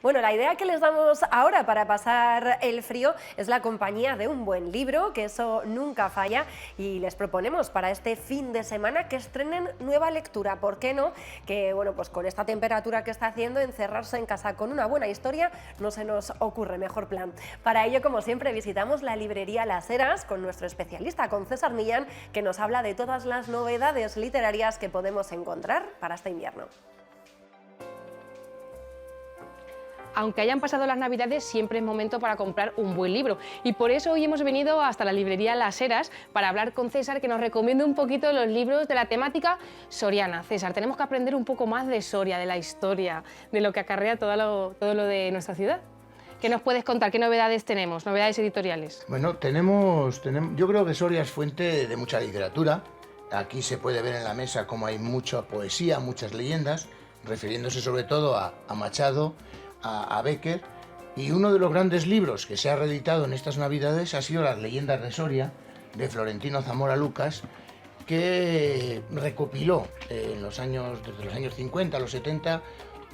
Bueno, la idea que les damos ahora para pasar el frío es la compañía de un buen libro, que eso nunca falla, y les proponemos para este fin de semana que estrenen nueva lectura. ¿Por qué no? Que bueno, pues con esta temperatura que está haciendo, encerrarse en casa con una buena historia no se nos ocurre mejor plan. Para ello, como siempre, visitamos la librería Las Heras con nuestro especialista, con César Millán, que nos habla de todas las novedades literarias que podemos encontrar para este invierno. Aunque hayan pasado las Navidades, siempre es momento para comprar un buen libro. Y por eso hoy hemos venido hasta la librería Las Heras para hablar con César, que nos recomienda un poquito los libros de la temática soriana. César, tenemos que aprender un poco más de Soria, de la historia, de lo que acarrea todo lo de nuestra ciudad. ¿Qué nos puedes contar? ¿Qué novedades tenemos? Novedades editoriales. Bueno, yo creo que Soria es fuente de mucha literatura. Aquí se puede ver en la mesa cómo hay mucha poesía, muchas leyendas, refiriéndose sobre todo a Machado, a Bécquer, y uno de los grandes libros que se ha reeditado en estas Navidades ha sido Las leyendas de Soria, de Florentino Zamora Lucas, que recopiló desde los años 50 a los 70,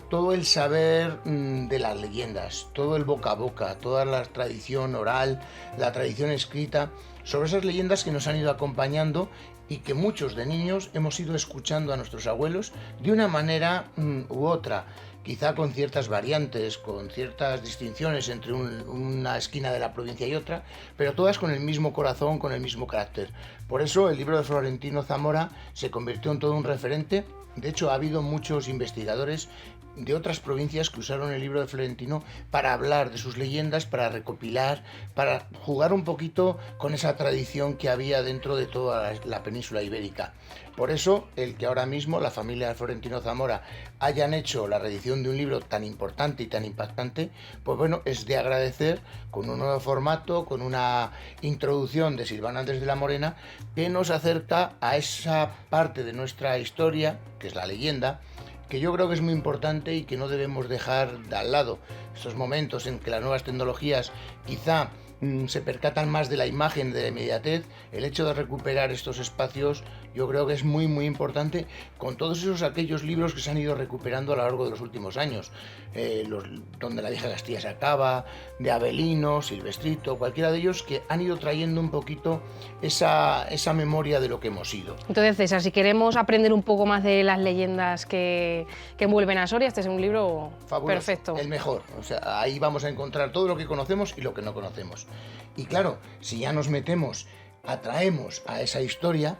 todo el saber de las leyendas, todo el boca a boca, toda la tradición oral, la tradición escrita, sobre esas leyendas que nos han ido acompañando y que muchos de niños hemos ido escuchando a nuestros abuelos de una manera u otra, quizá con ciertas variantes, con ciertas distinciones entre una esquina de la provincia y otra, pero todas con el mismo corazón, con el mismo carácter. Por eso el libro de Florentino Zamora se convirtió en todo un referente. De hecho, ha habido muchos investigadores de otras provincias que usaron el libro de Florentino para hablar de sus leyendas, para recopilar, para jugar un poquito con esa tradición que había dentro de toda la península ibérica. Por eso, el que ahora mismo la familia de Florentino Zamora hayan hecho la reedición de un libro tan importante y tan impactante, pues bueno, es de agradecer, con un nuevo formato, con una introducción de Silvano Andrés de la Morena, que nos acerca a esa parte de nuestra historia, que es la leyenda, que yo creo que es muy importante y que no debemos dejar de al lado. Estos momentos en que las nuevas tecnologías quizá se percatan más de la imagen, de la inmediatez, el hecho de recuperar estos espacios yo creo que es muy importante, con todos aquellos libros que se han ido recuperando a lo largo de los últimos años, donde la vieja Castilla se acaba, de Avelino, Silvestrito, cualquiera de ellos que han ido trayendo un poquito esa memoria de lo que hemos sido. Entonces, César, si queremos aprender un poco más de las leyendas que envuelven a Soria, este es un libro fabuloso, perfecto. El mejor, o sea, ahí vamos a encontrar todo lo que conocemos y lo que no conocemos. Y claro, si ya nos metemos, atraemos a esa historia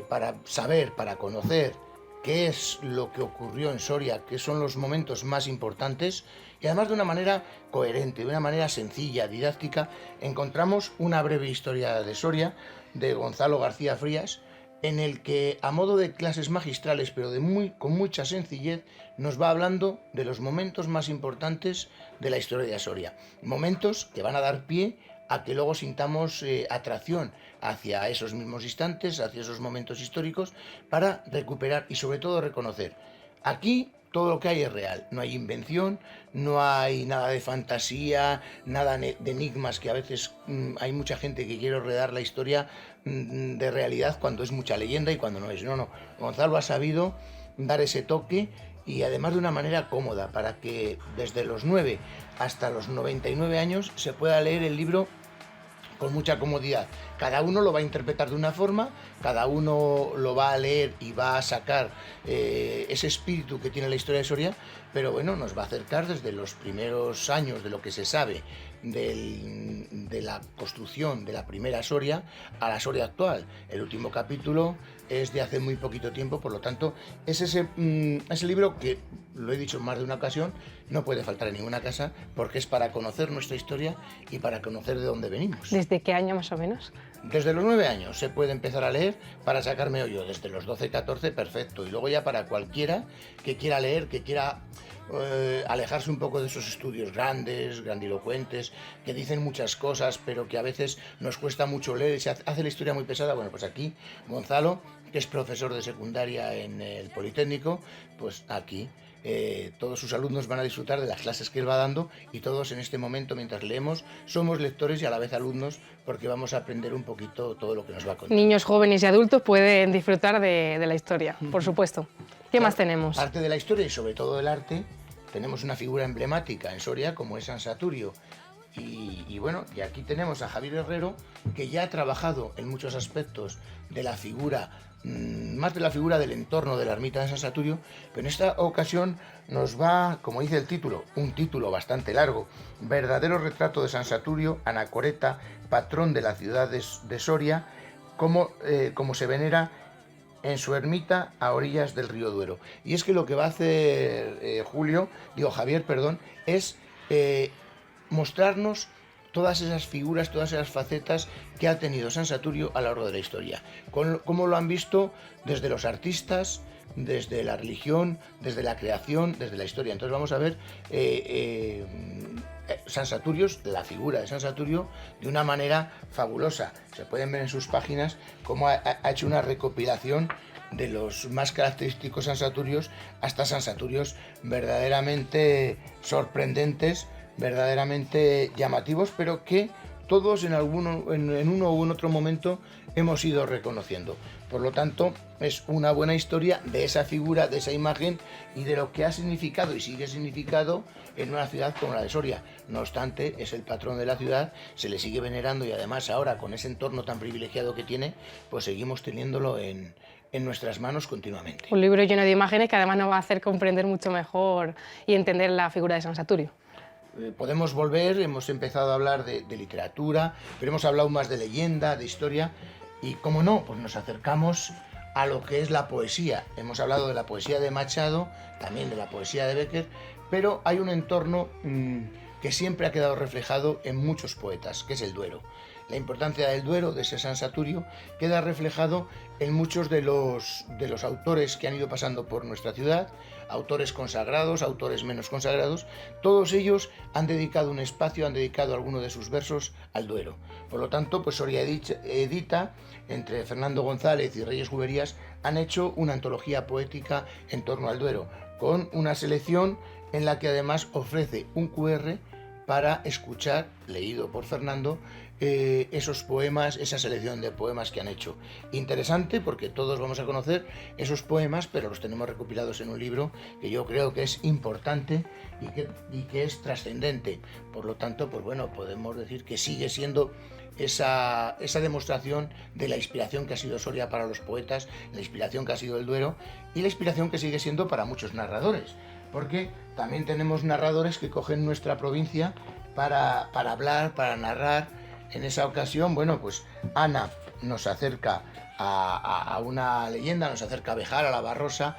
para saber, para conocer qué es lo que ocurrió en Soria, qué son los momentos más importantes, y además de una manera coherente, de una manera sencilla, didáctica, encontramos una breve historia de Soria, de Gonzalo García Frías, en el que, a modo de clases magistrales, pero con mucha sencillez, nos va hablando de los momentos más importantes de la historia de Soria. Momentos que van a dar pie a que luego sintamos atracción hacia esos mismos instantes, hacia esos momentos históricos, para recuperar y sobre todo reconocer. Aquí todo lo que hay es real, no hay invención, no hay nada de fantasía, nada de enigmas, que a veces hay mucha gente que quiere enredar la historia de realidad cuando es mucha leyenda y cuando no es. No, Gonzalo ha sabido dar ese toque, y además de una manera cómoda, para que desde los 9 hasta los 99 años se pueda leer el libro con mucha comodidad. Cada uno lo va a interpretar de una forma, cada uno lo va a leer y va a sacar ese espíritu que tiene la historia de Soria, pero bueno, nos va a acercar desde los primeros años de lo que se sabe de la construcción de la primera Soria a la Soria actual. El último capítulo es de hace muy poquito tiempo, por lo tanto es ese libro que, lo he dicho en más de una ocasión, no puede faltar en ninguna casa, porque es para conocer nuestra historia y para conocer de dónde venimos. ¿Desde qué año más o menos? Desde los 9 años se puede empezar a leer para sacarme hoyo. Desde los 12, 14, perfecto. Y luego ya para cualquiera que quiera leer, que quiera alejarse un poco de esos estudios grandes, grandilocuentes, que dicen muchas cosas, pero que a veces nos cuesta mucho leer y se hace la historia muy pesada. Bueno, pues aquí Gonzalo, que es profesor de secundaria en el Politécnico, pues aquí todos sus alumnos van a disfrutar de las clases que él va dando, y todos en este momento, mientras leemos, somos lectores y a la vez alumnos, porque vamos a aprender un poquito todo lo que nos va a contar. Niños, jóvenes y adultos pueden disfrutar de la historia, por supuesto. ¿Qué más tenemos? Parte de la historia y sobre todo del arte, tenemos una figura emblemática en Soria como es San Saturio. Y bueno, y aquí tenemos a Javier Herrero, que ya ha trabajado en muchos aspectos de la figura, más de la figura del entorno de la ermita de San Saturio, pero en esta ocasión nos va, como dice el título, un título bastante largo, verdadero retrato de San Saturio, anacoreta, patrón de la ciudad de Soria, como se venera en su ermita a orillas del río Duero. Y es que lo que va a hacer Javier, es mostrarnos todas esas figuras, todas esas facetas que ha tenido San Saturio a lo largo de la historia. Cómo lo han visto desde los artistas, desde la religión, desde la creación, desde la historia. Entonces vamos a ver San Saturio, la figura de San Saturio, de una manera fabulosa. Se pueden ver en sus páginas cómo ha hecho una recopilación de los más característicos San Saturios hasta San Saturios verdaderamente sorprendentes, verdaderamente llamativos, pero que todos en uno u otro momento hemos ido reconociendo. Por lo tanto, es una buena historia de esa figura, de esa imagen y de lo que ha significado y sigue significado en una ciudad como la de Soria. No obstante, es el patrón de la ciudad, se le sigue venerando y además ahora con ese entorno tan privilegiado que tiene, pues seguimos teniéndolo en nuestras manos continuamente. Un libro lleno de imágenes que además nos va a hacer comprender mucho mejor y entender la figura de San Saturio. Podemos volver, hemos empezado a hablar de literatura, pero hemos hablado más de leyenda, de historia, y cómo no, pues nos acercamos a lo que es la poesía. Hemos hablado de la poesía de Machado, también de la poesía de Bécquer, pero hay un entorno que siempre ha quedado reflejado en muchos poetas, que es el Duero. La importancia del Duero, de ese San Saturio, queda reflejado en muchos de los autores que han ido pasando por nuestra ciudad, autores consagrados, autores menos consagrados. Todos ellos han dedicado un espacio, han dedicado alguno de sus versos al Duero. Por lo tanto, pues Soria Edita, entre Fernando González y Reyes Juberías, han hecho una antología poética en torno al Duero, con una selección en la que además ofrece un QR para escuchar, leído por Fernando, esos poemas, esa selección de poemas que han hecho. Interesante porque todos vamos a conocer esos poemas, pero los tenemos recopilados en un libro que yo creo que es importante y que es trascendente. Por lo tanto, pues bueno, podemos decir que sigue siendo esa demostración de la inspiración que ha sido Soria para los poetas, la inspiración que ha sido el Duero y la inspiración que sigue siendo para muchos narradores. Porque también tenemos narradores que cogen nuestra provincia para hablar, para narrar. En esa ocasión, bueno, pues Ana nos acerca a una leyenda, nos acerca a Bejar, a la Barrosa,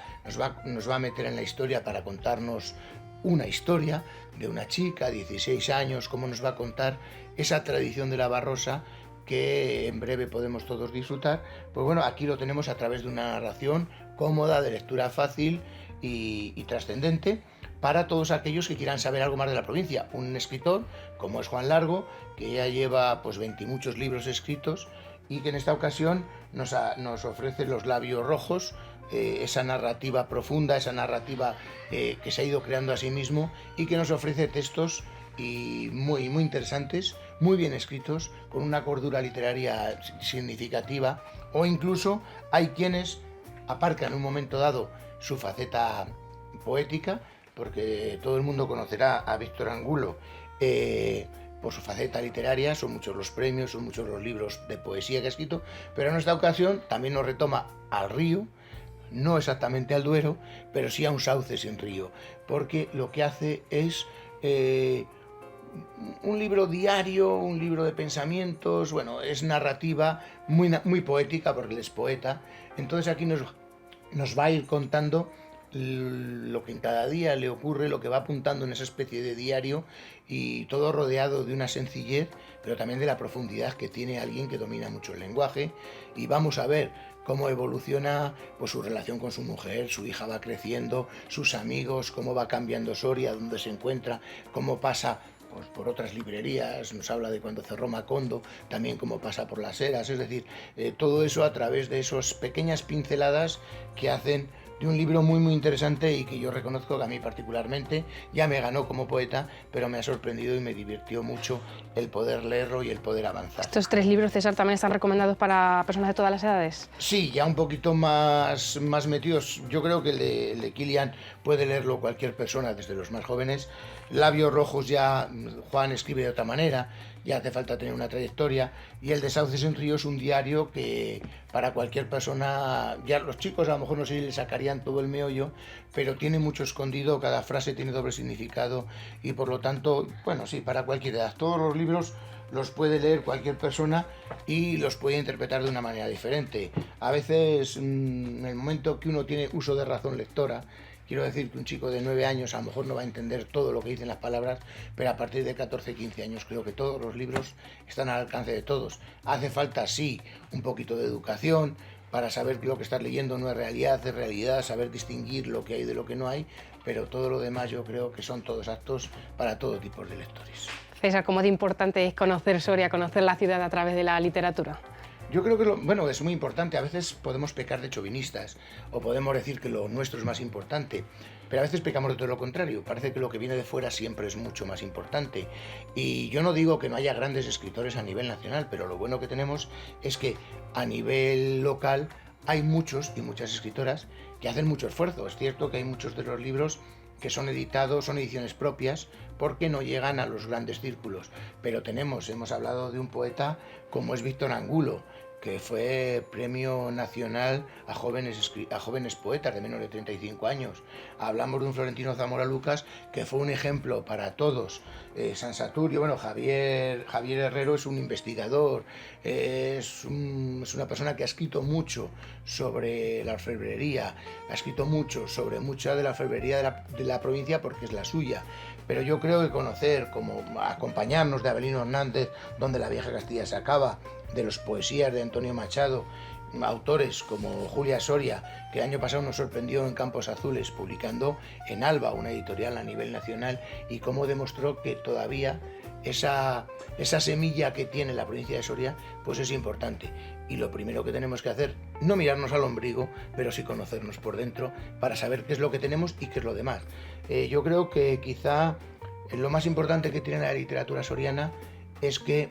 nos va a meter en la historia para contarnos una historia de una chica, 16 años, cómo nos va a contar esa tradición de la Barrosa que en breve podemos todos disfrutar. Pues bueno, aquí lo tenemos a través de una narración cómoda, de lectura fácil y trascendente para todos aquellos que quieran saber algo más de la provincia. Un escritor como es Juan Largo, que ya lleva pues 20 y muchos libros escritos y que en esta ocasión nos ofrece Los labios rojos, esa narrativa profunda, esa narrativa que se ha ido creando a sí mismo y que nos ofrece textos muy interesantes, muy bien escritos, con una cordura literaria significativa, o incluso hay quienes aparcan en un momento dado su faceta poética, porque todo el mundo conocerá a Víctor Angulo por su faceta literaria, son muchos los premios, son muchos los libros de poesía que ha escrito, pero en esta ocasión también nos retoma al río, no exactamente al Duero, pero sí a un sauce sin río, porque lo que hace es un libro diario, un libro de pensamientos, bueno, es narrativa muy poética, porque él es poeta. Entonces aquí nos va a ir contando lo que en cada día le ocurre, lo que va apuntando en esa especie de diario, y todo rodeado de una sencillez, pero también de la profundidad que tiene alguien que domina mucho el lenguaje. Y vamos a ver cómo evoluciona pues su relación con su mujer, su hija va creciendo, sus amigos, cómo va cambiando Soria, dónde se encuentra, cómo pasa pues por otras librerías, nos habla de cuando cerró Macondo, también cómo pasa por las Heras, es decir, todo eso a través de esas pequeñas pinceladas que hacen de un libro muy interesante y que yo reconozco que a mí particularmente ya me ganó como poeta, pero me ha sorprendido y me divirtió mucho el poder leerlo y el poder avanzar. ¿Estos 3 libros, César, también están recomendados para personas de todas las edades? Sí, ya un poquito más metidos. Yo creo que el de Kilian puede leerlo cualquier persona, desde los más jóvenes. Labios rojos ya Juan escribe de otra manera, ya hace falta tener una trayectoria. Y el de Sauces en Río es un diario que para cualquier persona, ya los chicos a lo mejor no sé si le sacarían todo el meollo, pero tiene mucho escondido, cada frase tiene doble significado y por lo tanto, bueno, sí, para cualquier edad. Todos los libros los puede leer cualquier persona y los puede interpretar de una manera diferente. A veces, en el momento que uno tiene uso de razón lectora, quiero decir que un chico de 9 años a lo mejor no va a entender todo lo que dicen las palabras, pero a partir de 14, 15 años creo que todos los libros están al alcance de todos. Hace falta, sí, un poquito de educación para saber que lo que estás leyendo no es realidad, saber distinguir lo que hay de lo que no hay, pero todo lo demás yo creo que son todos aptos para todo tipo de lectores. César, ¿cómo de importante es conocer Soria, conocer la ciudad a través de la literatura? Yo creo que bueno, es muy importante. A veces podemos pecar de chauvinistas o podemos decir que lo nuestro es más importante, pero a veces pecamos de todo lo contrario. Parece que lo que viene de fuera siempre es mucho más importante. Y yo no digo que no haya grandes escritores a nivel nacional, pero lo bueno que tenemos es que a nivel local hay muchos y muchas escritoras que hacen mucho esfuerzo. Es cierto que hay muchos de los libros que son editados, son ediciones propias, porque no llegan a los grandes círculos. Pero hemos hablado de un poeta como es Víctor Angulo, que fue premio nacional a jóvenes poetas de menos de 35 años. Hablamos de un Florentino Zamora Lucas, que fue un ejemplo para todos. San Saturio, bueno, Javier Herrero es un investigador, es una persona que ha escrito mucho sobre la orfebrería, ha escrito mucho sobre mucha de la orfebrería de la provincia porque es la suya. Pero yo creo que conocer, como acompañarnos de Avelino Hernández, donde la vieja Castilla se acaba, de los poesías de Antonio Machado, autores como Julia Soria, que el año pasado nos sorprendió en Campos Azules publicando en Alba, una editorial a nivel nacional, y cómo demostró que todavía esa semilla que tiene la provincia de Soria pues es importante. Y lo primero que tenemos que hacer, no mirarnos al ombligo, pero sí conocernos por dentro para saber qué es lo que tenemos y qué es lo demás. Yo creo que quizá lo más importante que tiene la literatura soriana es que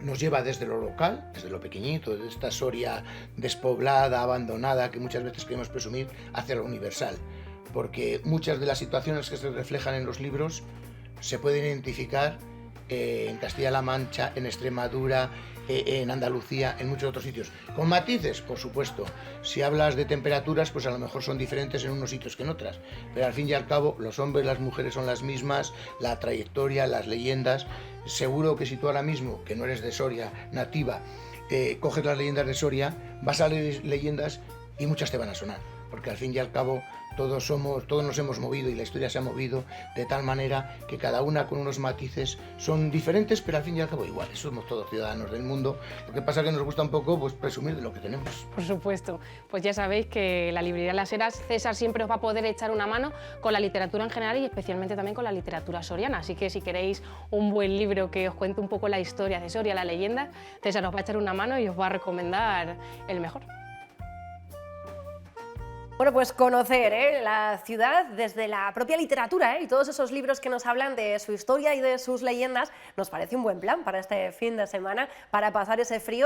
nos lleva desde lo local, desde lo pequeñito, desde esta Soria despoblada, abandonada, que muchas veces queremos presumir, hacia lo universal. Porque muchas de las situaciones que se reflejan en los libros se pueden identificar en Castilla-La Mancha, en Extremadura, en Andalucía, en muchos otros sitios. Con matices, por supuesto. Si hablas de temperaturas, pues a lo mejor son diferentes en unos sitios que en otras. Pero al fin y al cabo, los hombres y las mujeres son las mismas, la trayectoria, las leyendas. Seguro que si tú ahora mismo, que no eres de Soria, nativa, coges las leyendas de Soria, vas a leer leyendas y muchas te van a sonar. Porque al fin y al cabo todos nos hemos movido y la historia se ha movido de tal manera que cada una con unos matices son diferentes, pero al fin y al cabo iguales. Somos todos ciudadanos del mundo. Lo que pasa es que nos gusta un poco pues presumir de lo que tenemos. Por supuesto. Pues ya sabéis que la librería Las Heras, César siempre os va a poder echar una mano con la literatura en general y especialmente también con la literatura soriana. Así que si queréis un buen libro que os cuente un poco la historia de Soria, la leyenda, César os va a echar una mano y os va a recomendar el mejor. Bueno, pues conocer la ciudad desde la propia literatura y todos esos libros que nos hablan de su historia y de sus leyendas nos parece un buen plan para este fin de semana, para pasar ese frío.